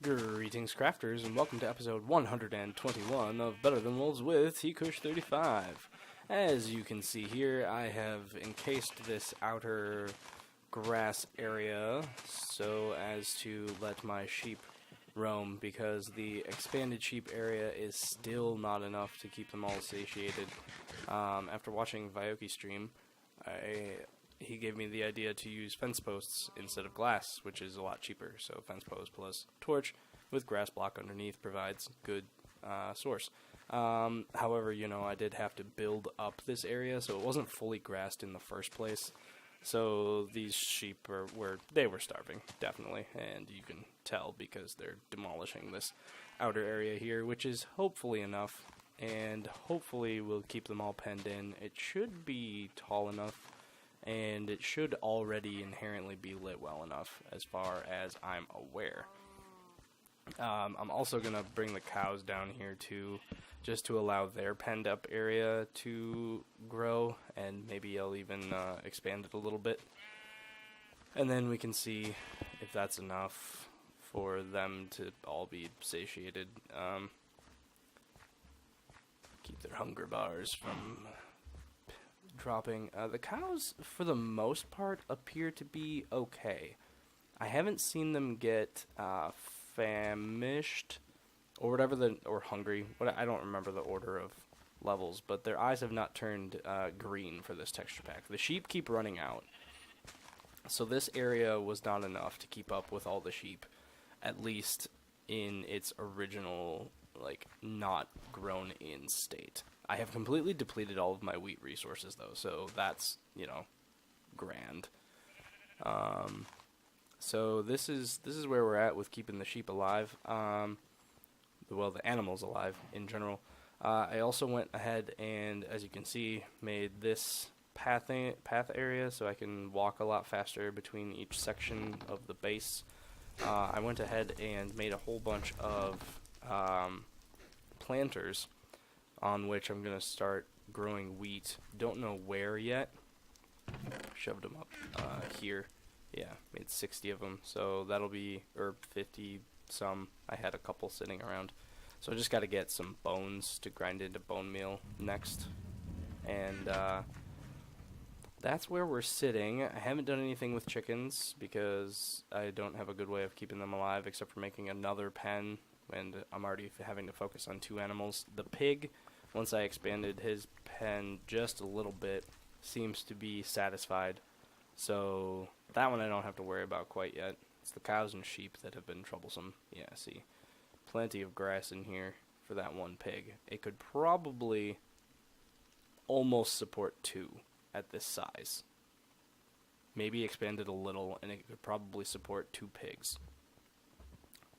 Greetings, crafters, and welcome to episode 121 of Better Than Wolves with T-Kush35. As you can see here, I have encased this outer grass area so as to let my sheep roam, because the expanded sheep area is still not enough to keep them all satiated. After watching Vyoki's stream, he gave me the idea to use fence posts instead of glass, which is a lot cheaper. So fence post plus torch with grass block underneath provides good source. However, I did have to build up this area, so it wasn't fully grassed in the first place. So these sheep were starving, definitely, and you can tell because they're demolishing this outer area here, which is hopefully enough, and hopefully will keep them all penned in. It should be tall enough, and it should already inherently be lit well enough, as far as I'm aware. I'm also going to bring the cows down here too, just to allow their penned up area to grow, and maybe I'll even expand it a little bit. And then we can see if that's enough for them to all be satiated. Keep their hunger bars from dropping. The cows, for the most part, appear to be okay. I haven't seen them get famished or whatever or hungry. I don't remember the order of levels, but their eyes have not turned green for this texture pack. The sheep keep running out, so this area was not enough to keep up with all the sheep, at least in its original, not grown in state. I have completely depleted all of my wheat resources, though, so that's, grand. So this is where we're at with keeping the sheep alive. The animals alive in general. I also went ahead and, as you can see, made this path area so I can walk a lot faster between each section of the base. I went ahead and made a whole bunch of planters on which I'm going to start growing wheat. Don't know where yet. Shoved them up here. Yeah, made 60 of them, so that'll be, or 50 some. I had a couple sitting around. So I just got to get some bones to grind into bone meal next. And that's where we're sitting. I haven't done anything with chickens because I don't have a good way of keeping them alive except for making another pen, and I'm already having to focus on 2 animals. The pig, once I expanded his pen just a little bit, seems to be satisfied. So that one I don't have to worry about quite yet. It's the cows and sheep that have been troublesome. Yeah, see. Plenty of grass in here for that one pig. It could probably almost support 2 at this size. Maybe expand it a little, and it could probably support 2 pigs.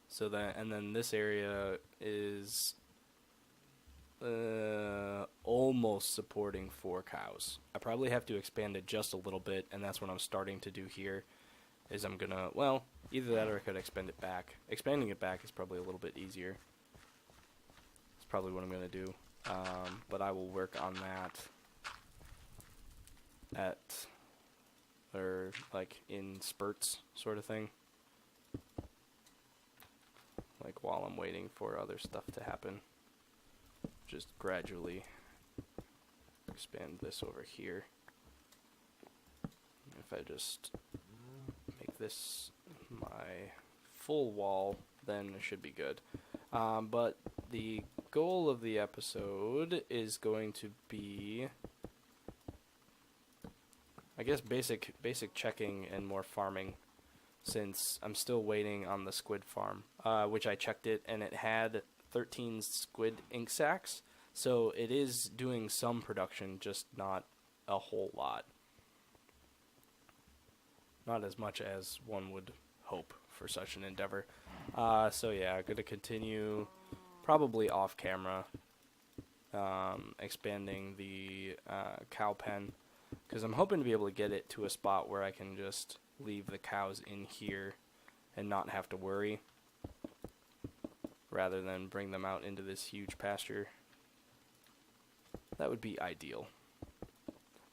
So and then this area is almost supporting 4 cows. I probably have to expand it just a little bit, and that's what I'm starting to do here. Is I'm gonna, either that or I could expand it back. Expanding it back is probably a little bit easier. It's probably what I'm gonna do. But I will work on that in spurts, sort of thing. While I'm waiting for other stuff to happen. Just gradually expand this over here. If I just make this my full wall, then it should be good. But the goal of the episode is going to be, I guess, basic checking and more farming, since I'm still waiting on the squid farm, which I checked it, and it had 13 squid ink sacs, so it is doing some production, just not a whole lot. Not as much as one would hope for such an endeavor. So yeah, I'm going to continue, probably off camera, expanding the cow pen, because I'm hoping to be able to get it to a spot where I can just leave the cows in here and not have to worry, rather than bring them out into this huge pasture. That would be ideal.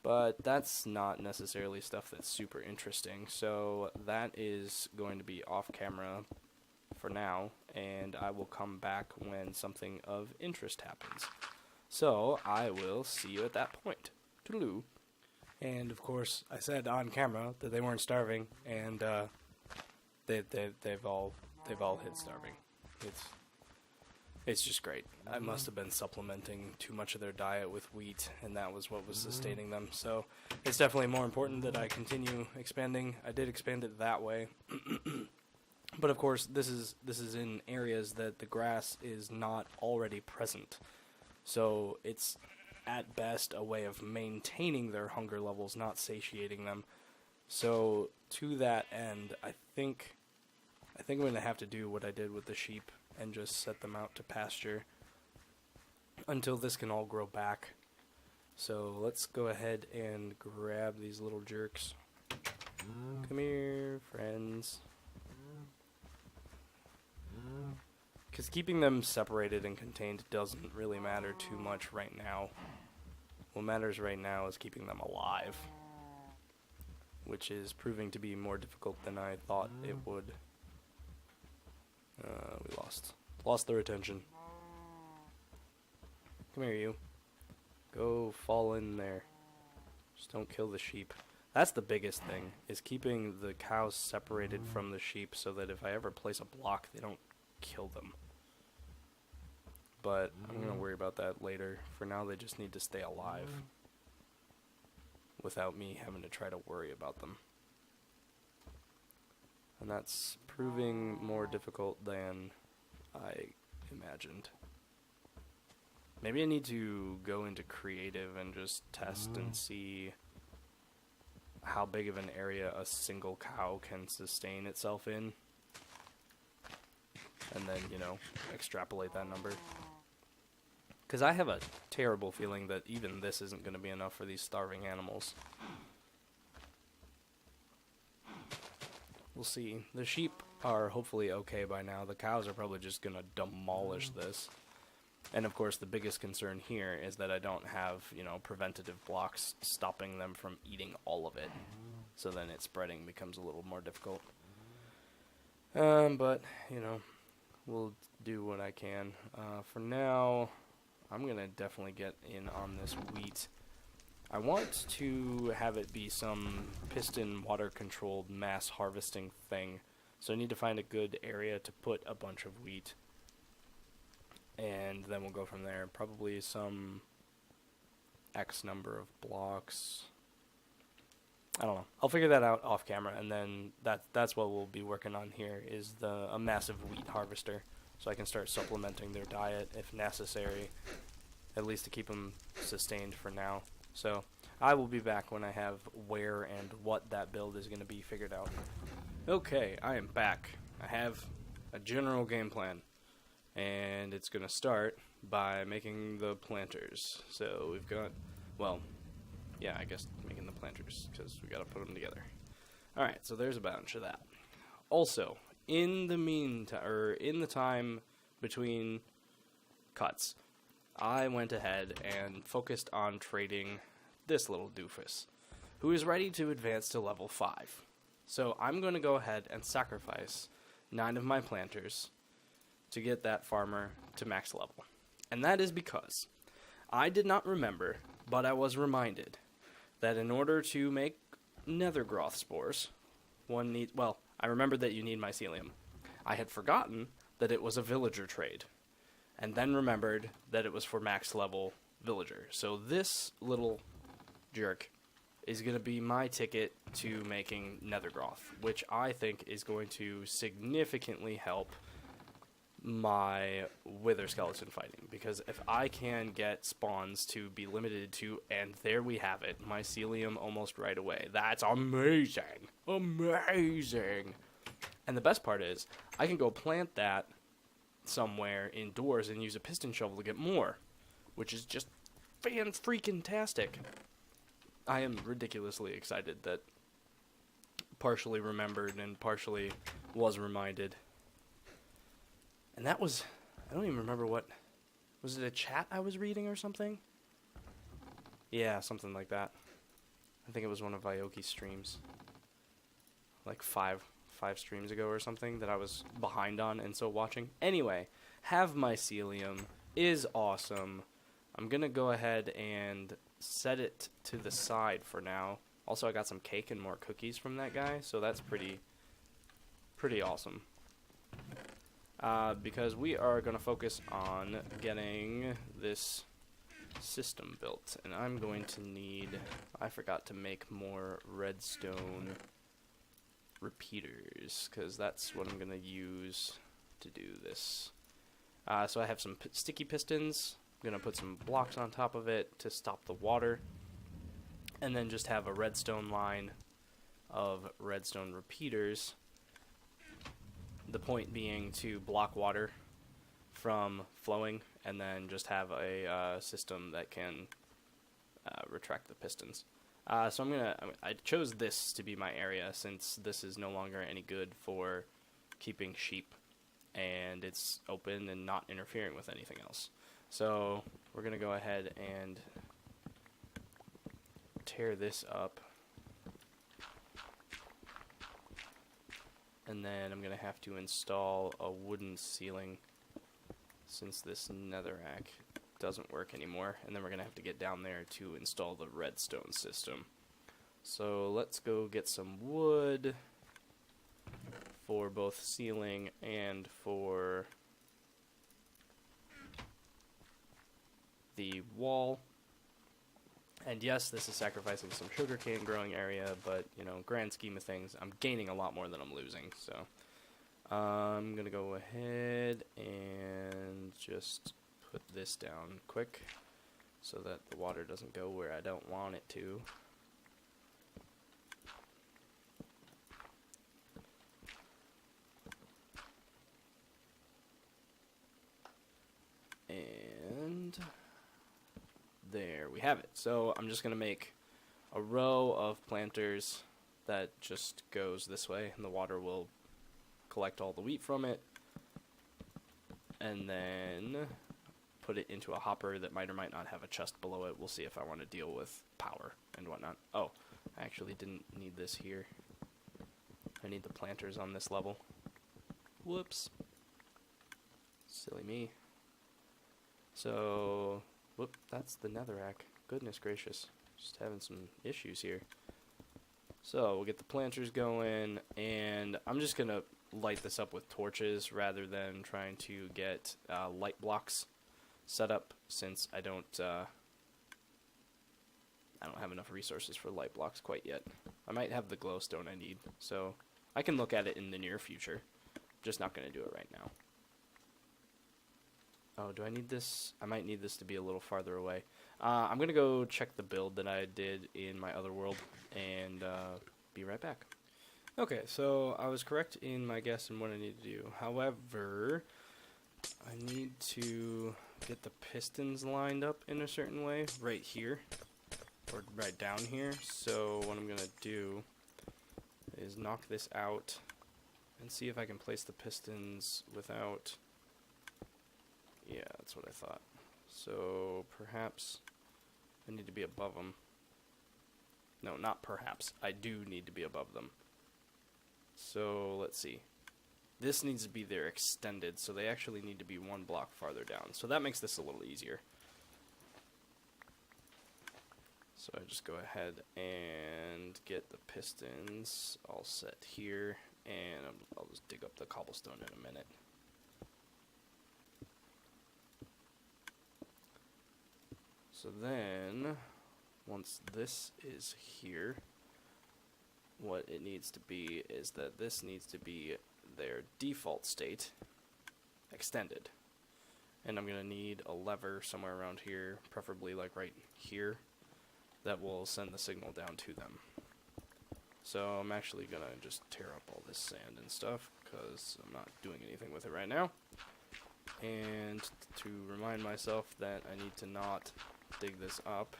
But that's not necessarily stuff that's super interesting, so that is going to be off camera for now, and I will come back when something of interest happens. So I will see you at that point. Toodaloo. And of course, I said on camera that they weren't starving, and they've all hit starving. It's just great. I must have been supplementing too much of their diet with wheat, and that was what was sustaining them. So it's definitely more important that I continue expanding. I did expand it that way. But of course, this is in areas that the grass is not already present. So it's at best a way of maintaining their hunger levels, not satiating them. So to that end, I think I'm going to have to do what I did with the sheep and just set them out to pasture until this can all grow back. So let's go ahead and grab these little jerks. Come here, friends. Because keeping them separated and contained doesn't really matter too much right now. What matters right now is keeping them alive, which is proving to be more difficult than I thought it would. We lost their attention. Come here, you. Go fall in there. Just don't kill the sheep. That's the biggest thing, is keeping the cows separated from the sheep so that if I ever place a block, they don't kill them. But I'm going to worry about that later. For now, they just need to stay alive without me having to try to worry about them. And that's proving more difficult than I imagined. Maybe I need to go into creative and just test and see how big of an area a single cow can sustain itself in. And then, you know, extrapolate that number. Because I have a terrible feeling that even this isn't going to be enough for these starving animals. We'll see. The sheep are hopefully okay by now. The cows are probably just going to demolish this. And of course, the biggest concern here is that I don't have, you know, preventative blocks stopping them from eating all of it. So then its spreading becomes a little more difficult. But, you know, we'll do what I can. For now, I'm going to definitely get in on this wheat. I want to have it be some piston water controlled mass harvesting thing. So I need to find a good area to put a bunch of wheat. And then we'll go from there. Probably some X number of blocks. I don't know. I'll figure that out off camera, and then that's what we'll be working on here, is a massive wheat harvester. So I can start supplementing their diet if necessary, at least to keep them sustained for now. So I will be back when I have where and what that build is going to be figured out. Okay, I am back. I have a general game plan, and it's going to start by making the planters. So we've got, well, yeah, I guess making the planters, because we got to put them together. Alright, so there's a bunch of that. Also, in the time between cuts, I went ahead and focused on trading this little doofus, who is ready to advance to level 5. So I'm going to go ahead and sacrifice 9 of my planters to get that farmer to max level. And that is because I did not remember, but I was reminded that in order to make nether groth spores, one needs, well, I remembered that you need mycelium. I had forgotten that it was a villager trade, and then remembered that it was for max level villager. So this little jerk is going to be my ticket to making nether groth, which I think is going to significantly help my wither skeleton fighting, because if I can get spawns to be limited to, and there we have it, mycelium almost right away. That's amazing. Amazing. And the best part is, I can go plant that somewhere indoors and use a piston shovel to get more, which is just fan-freaking-tastic. I am ridiculously excited that partially remembered and partially was reminded. And that was, I don't even remember what, was it a chat I was reading or something? Yeah, something like that. I think it was one of Aoki's streams. Like five 5 streams ago or something that I was behind on and so watching. Anyway, have mycelium is awesome. I'm gonna go ahead and set it to the side for now. Also, I got some cake and more cookies from that guy, so that's pretty awesome. Because we are gonna focus on getting this system built, and I'm going to need, I forgot to make more redstone repeaters, because that's what I'm going to use to do this. So I have some sticky pistons. I'm going to put some blocks on top of it to stop the water, and then just have a redstone line of redstone repeaters. The point being to block water from flowing, and then just have a system that can retract the pistons. So I chose this to be my area since this is no longer any good for keeping sheep, and it's open and not interfering with anything else. So we're gonna go ahead and tear this up, and then I'm gonna have to install a wooden ceiling since this netherrack doesn't work anymore, and then we're gonna have to get down there to install the redstone system. So let's go get some wood for both ceiling and for the wall. And yes, this is sacrificing some sugarcane growing area, but you know, grand scheme of things, I'm gaining a lot more than I'm losing. So I'm gonna go ahead and just put this down quick so that the water doesn't go where I don't want it to. And there we have it. So I'm just gonna make a row of planters that just goes this way, and the water will collect all the wheat from it, and then put it into a hopper that might or might not have a chest below it. We'll see if I want to deal with power and whatnot. Oh, I actually didn't need this here. I need the planters on this level. Whoops. Silly me. So, whoop, that's the netherrack. Goodness gracious. Just having some issues here. So, we'll get the planters going, and I'm just going to light this up with torches rather than trying to get light blocks set up, since I don't have enough resources for light blocks quite yet. I might have the glowstone I need, so I can look at it in the near future. Just not going to do it right now. Oh, do I need this? I might need this to be a little farther away. I'm going to go check the build that I did in my other world, and be right back. Okay, so I was correct in my guess and what I need to do. However, I need to get the pistons lined up in a certain way right here, or right down here. So what I'm going to do is knock this out and see if I can place the pistons without... Yeah, that's what I thought. So perhaps I need to be above them. No, not perhaps. I do need to be above them. So let's see. This needs to be there extended, so they actually need to be one block farther down. So that makes this a little easier. So I just go ahead and get the pistons all set here, and I'll just dig up the cobblestone in a minute. So then, once this is here, what it needs to be is that this needs to be their default state extended. And I'm going to need a lever somewhere around here, preferably like right here, that will send the signal down to them. So I'm actually going to just tear up all this sand and stuff, because I'm not doing anything with it right now. And to remind myself that I need to not dig this up,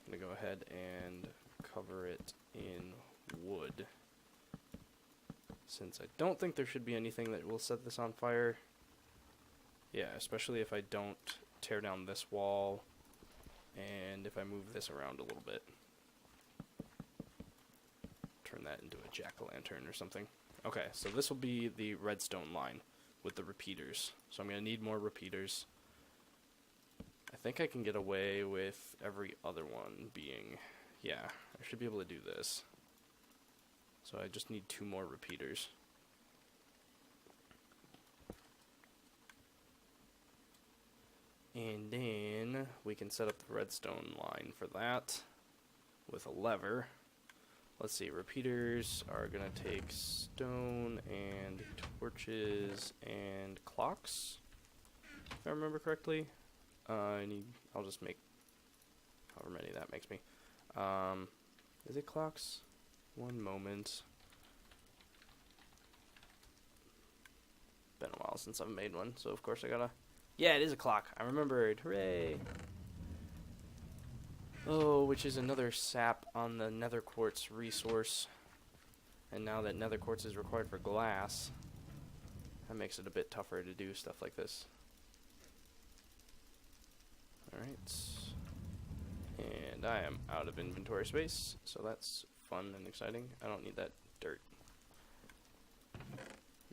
I'm going to go ahead and cover it in wood, since I don't think there should be anything that will set this on fire. Yeah, especially if I don't tear down this wall and if I move this around a little bit. jack-o'-lantern or something. Okay, so this will be the redstone line with the repeaters. So I'm going to need more repeaters. I think I can get away with every other one being... Yeah, I should be able to do this. So I just need 2 more repeaters. And then we can set up the redstone line for that with a lever. Let's see, repeaters are going to take stone and torches and clocks, if I remember correctly. I'll just make however many that makes me. Is it clocks? One moment. Been a while since I've made one, so of course I gotta... Yeah, it is a clock. I remembered. Hooray! Oh, which is another sap on the nether quartz resource. And now that nether quartz is required for glass, that makes it a bit tougher to do stuff like this. Alright. And I am out of inventory space, so that's fun and exciting. I don't need that dirt.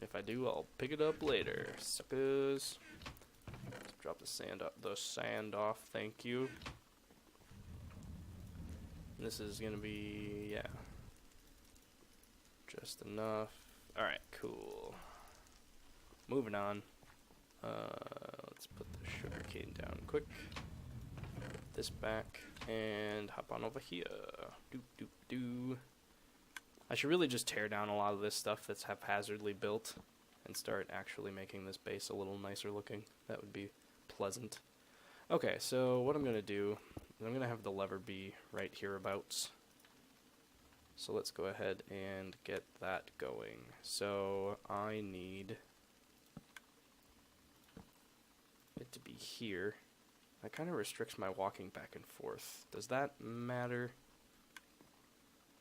If I do, I'll pick it up later. Suckers. Let's drop the sand off, thank you. This is gonna be, yeah, just enough. Alright, cool. Moving on. Let's put the sugarcane down quick. Put this back and hop on over here. I should really just tear down a lot of this stuff that's haphazardly built and start actually making this base a little nicer looking. That would be pleasant. Okay, so what I'm gonna do, I'm going to have the lever be right hereabouts. So let's go ahead and get that going. So I need it to be here. That kind of restricts my walking back and forth. Does that matter?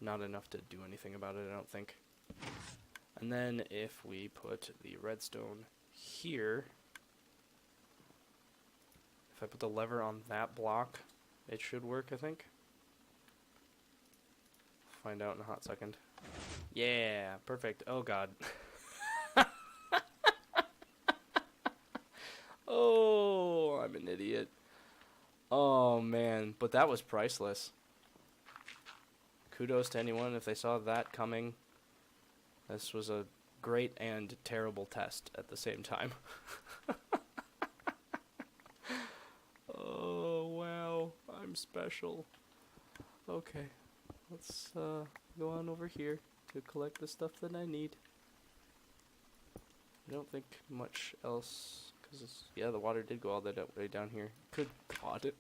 Not enough to do anything about it, I don't think. And then if we put the redstone here, if I put the lever on that block, it should work, I think. Find out in a hot second. Yeah, perfect. Oh god. Oh, I'm an idiot. Oh man, but that was priceless. Kudos to anyone if they saw that coming. This was a great and terrible test at the same time. I'm special. Okay, let's go on over here to collect the stuff that I need. I don't think much else, because yeah, the water did go all that way down here. Good God,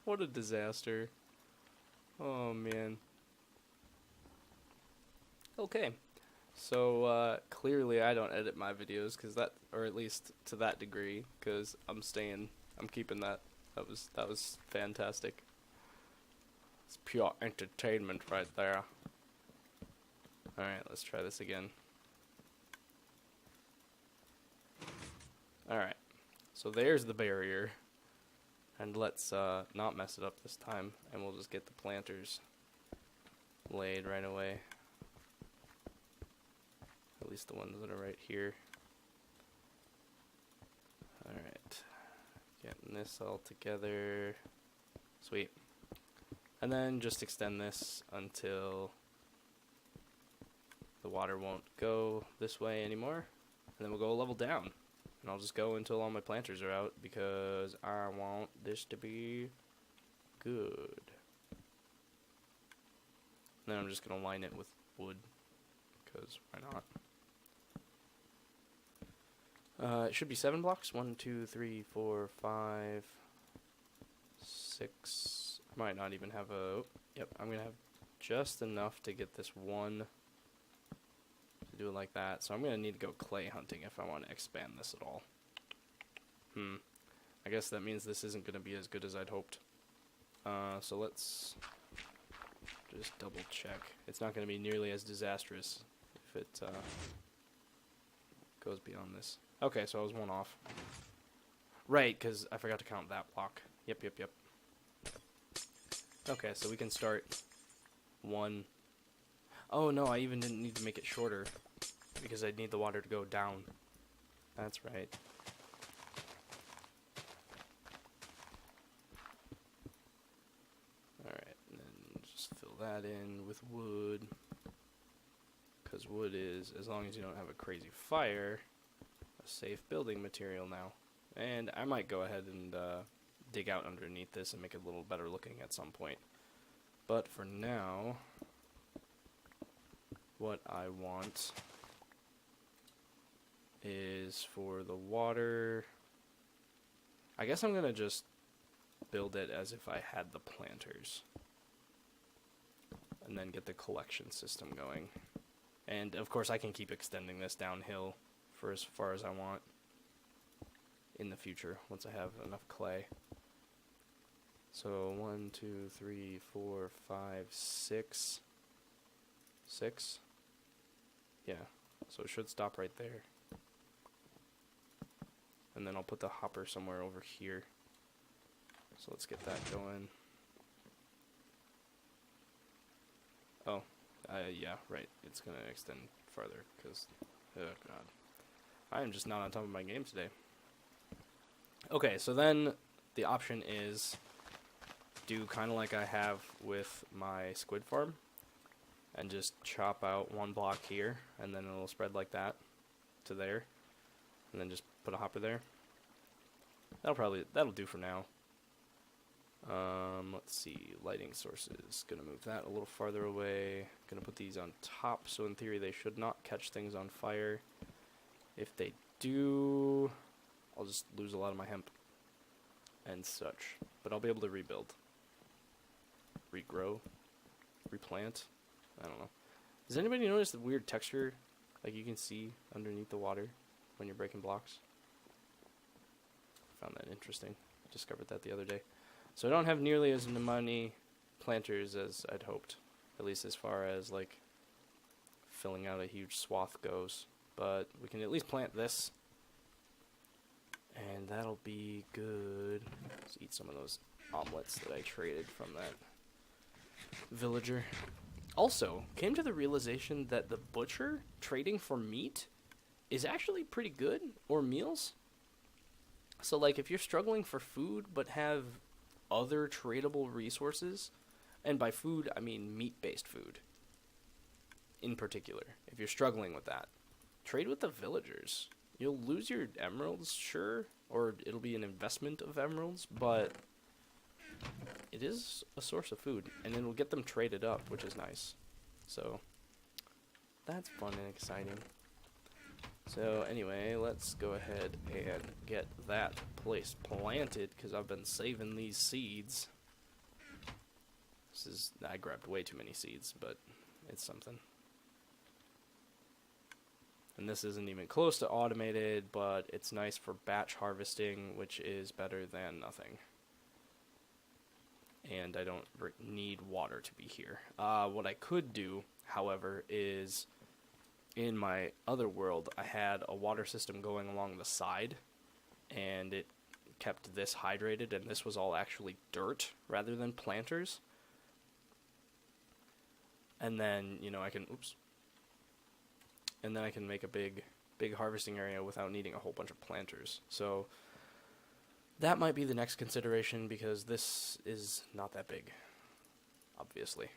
what a disaster. Oh man. Okay, so clearly I don't edit my videos, because that, or at least to that degree, because I'm keeping that. That was fantastic. It's pure entertainment right there. Alright, let's try this again. Alright, so there's the barrier. And let's not mess it up this time, and we'll just get the planters laid right away. At least the ones that are right here. Alright. Getting this all together. Sweet. And then just extend this until the water won't go this way anymore. And then we'll go a level down. And I'll just go until all my planters are out because I want this to be good. And then I'm just going to line it with wood because why not? It should be 7 blocks. 1, 2, 3, 4, 5, 6. Might not even have a... Yep, I'm going to have just enough to get this one to do it like that. So I'm going to need to go clay hunting if I want to expand this at all. I guess that means this isn't going to be as good as I'd hoped. So let's just double check. It's not going to be nearly as disastrous if it goes beyond this. Okay, so I was one off. Right, because I forgot to count that block. Yep. Okay, so we can start 1. Oh no, I even didn't need to make it shorter because I'd need the water to go down. That's right. Alright, and then just fill that in with wood. Because wood is, as long as you don't have a crazy fire, a safe building material now. And I might go ahead and dig out underneath this and make it a little better looking at some point. But for now, what I want is for the water. I guess I'm gonna just build it as if I had the planters. And then get the collection system going. And of course I can keep extending this downhill for as far as I want in the future once I have enough clay. So 1, 2, 3, 4, 5, 6. 6? Yeah, so it should stop right there. And then I'll put the hopper somewhere over here. So let's get that going. Oh, yeah, right. It's going to extend farther because, oh god. I am just not on top of my game today. Okay, so then the option is do kind of like I have with my squid farm and just chop out one block here and then it'll spread like that to there and then just put a hopper there. That'll do for now. Let's see, lighting sources, gonna move that a little farther away, gonna put these on top, so in theory they should not catch things on fire. If they do, I'll just lose a lot of my hemp and such, but I'll be able to rebuild, regrow, replant, I don't know. Does anybody notice the weird texture, like you can see underneath the water when you're breaking blocks? Found that interesting, discovered that the other day. So I don't have nearly as many planters as I'd hoped, at least as far as like filling out a huge swath goes. But we can at least plant this, and that'll be good. Let's eat some of those omelets that I traded from that villager. Also, came to the realization that the butcher trading for meat is actually pretty good, or meals. So like if you're struggling for food but have other tradable resources, and by food I mean meat-based food in particular, if you're struggling with that, trade with the villagers. You'll lose your emeralds, sure, or it'll be an investment of emeralds, but it is a source of food, and it'll get them traded up, which is nice. So that's fun and exciting. So anyway, let's go ahead and get that place planted, because I've been saving these seeds. I grabbed way too many seeds, but it's something. And this isn't even close to automated, but it's nice for batch harvesting, which is better than nothing. And I don't need water to be here. What I could do, however, is in my other world, I had a water system going along the side, and it kept this hydrated, and this was all actually dirt rather than planters. And then, you know, I can, and then I can make a big harvesting area without needing a whole bunch of planters. So that might be the next consideration, because this is not that big, obviously.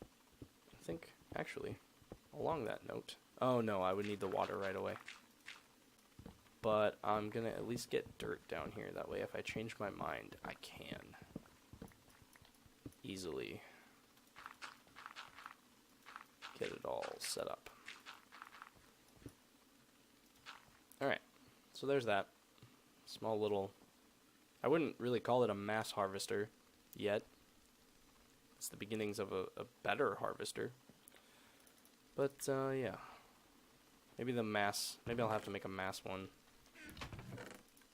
I think, actually, along that note, oh no, I would need the water right away. But I'm gonna at least get dirt down here, that way if I change my mind, I can easily get it all set up. Alright, so there's that. Small little, I wouldn't really call it a mass harvester yet. It's the beginnings of a better harvester. But, yeah. Maybe I'll have to make a mass one.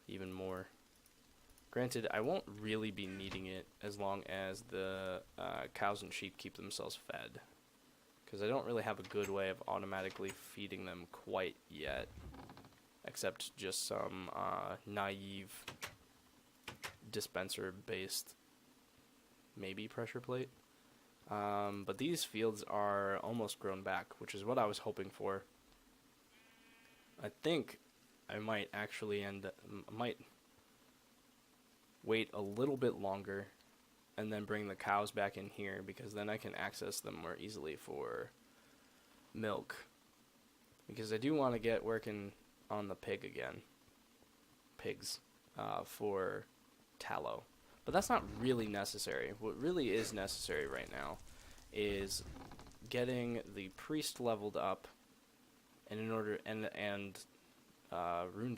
Even more. Granted, I won't really be needing it as long as the cows and sheep keep themselves fed. Because I don't really have a good way of automatically feeding them quite yet. Except just some naive dispenser-based maybe pressure plate. But these fields are almost grown back, which is what I was hoping for. I think I might actually might wait a little bit longer and then bring the cows back in here, because then I can access them more easily for milk. Because I do want to get working on the pigs, for tallow. But that's not really necessary. What really is necessary right now is getting the priest leveled up, and rune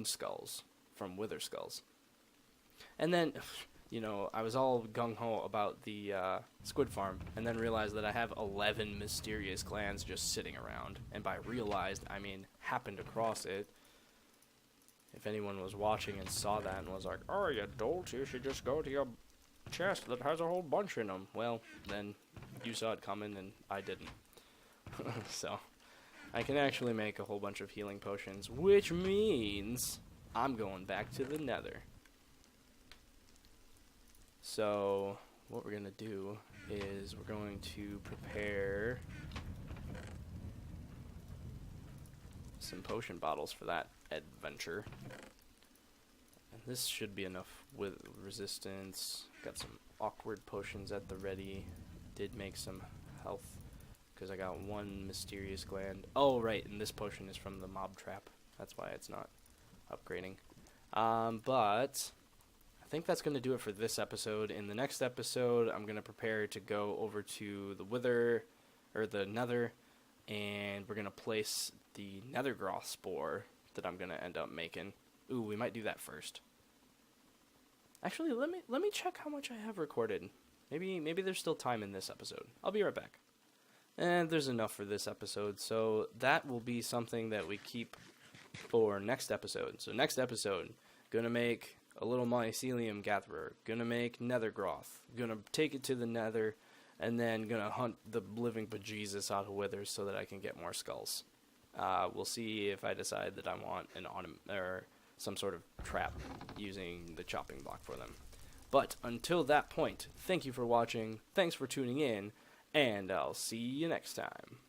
skulls from wither skulls. And then, I was all gung-ho about the squid farm, and then realized that I have 11 mysterious glands just sitting around. And by realized, I mean happened across it. If anyone was watching and saw that and was like, "Oh, you dolt, you should just go to your chest that has a whole bunch in them." Well, then you saw it coming and I didn't. So, I can actually make a whole bunch of healing potions, which means I'm going back to the nether. So, what we're going to do is we're going to prepare some potion bottles for that adventure. And this should be enough with resistance. Got some awkward potions at the ready. Did make some health because I got one mysterious gland. Oh, right, and this potion is from the mob trap. That's why it's not upgrading. But I think that's going to do it for this episode. In the next episode, I'm going to prepare to go over to the nether, and we're going to place the nether groth spore that I'm going to end up making. Ooh, we might do that first. Actually, let me check how much I have recorded. Maybe there's still time in this episode. I'll be right back. And there's enough for this episode, so that will be something that we keep for next episode. So next episode, gonna make a little mycelium gatherer, gonna make nether groth, gonna take it to the nether, and then gonna hunt the living bejesus out of withers so that I can get more skulls. We'll see if I decide that I want or some sort of trap using the chopping block for them. But until that point, thank you for watching, thanks for tuning in, and I'll see you next time.